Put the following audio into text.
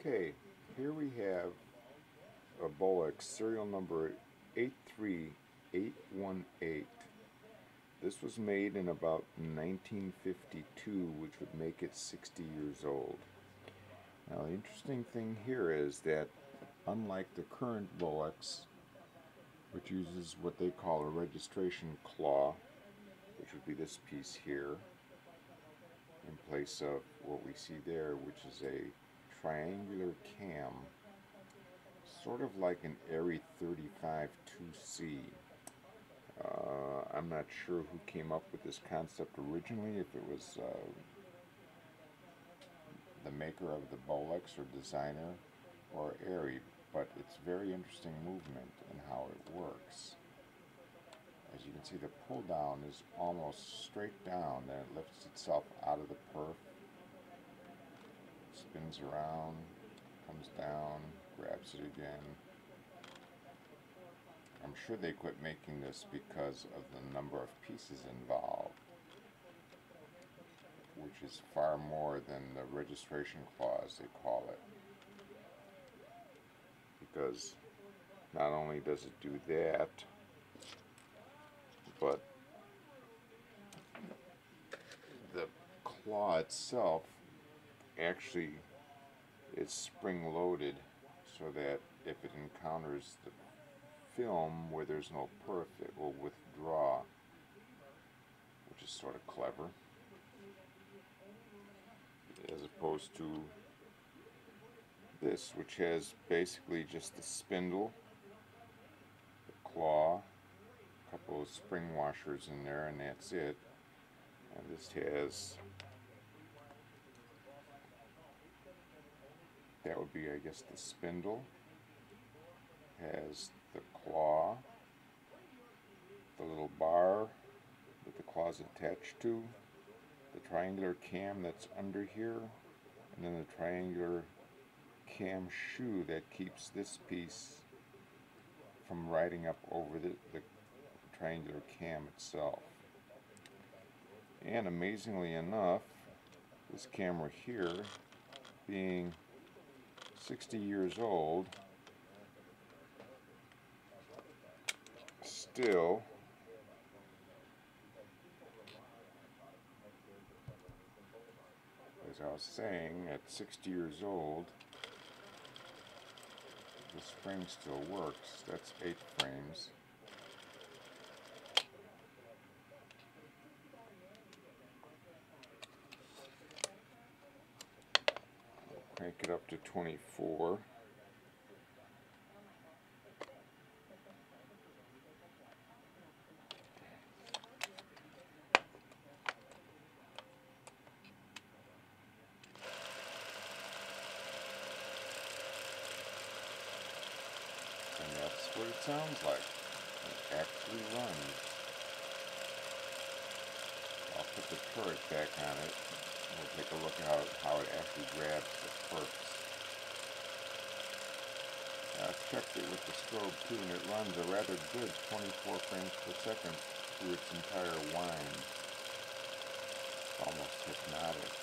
Okay, here we have a Bolex serial number 83818. This was made in about 1952, which would make it 60 years old. Now the interesting thing here is that unlike the current Bolex, which uses what they call a registration claw, which would be this piece here, in place of what we see there, which is a triangular cam, sort of like an Airy 35 2C. I'm not sure who came up with this concept originally, if it was the maker of the Bolex or designer or Airy, but it's very interesting movement in how it works. As you can see, the pull down is almost straight down, then it lifts itself out of the perf, spins around, comes down, grabs it again. I'm sure they quit making this because of the number of pieces involved, which is far more than the registration claw, as they call it. Because not only does it do that, but the claw itself actually is spring-loaded, so that if it encounters the film where there's no perf, it will withdraw, which is sort of clever, as opposed to this, which has basically just the spindle, the claw, a couple of spring washers in there, and that's it. And this has, that would be, I guess, the spindle, has the claw, the little bar that the claw is attached to, the triangular cam that's under here, and then the triangular cam shoe that keeps this piece from riding up over the triangular cam itself. And amazingly enough, this camera here, being 60 years old, still as I was saying, at 60 years old, the spring still works. That's 8 frames. Crank it up to 24. And that's what it sounds like. It actually runs. I'll put the turret back on it. We'll take a look at how it actually grabs the perps. I've checked it with the strobe too, and it runs a rather good 24 frames per second through its entire wind. Almost hypnotic.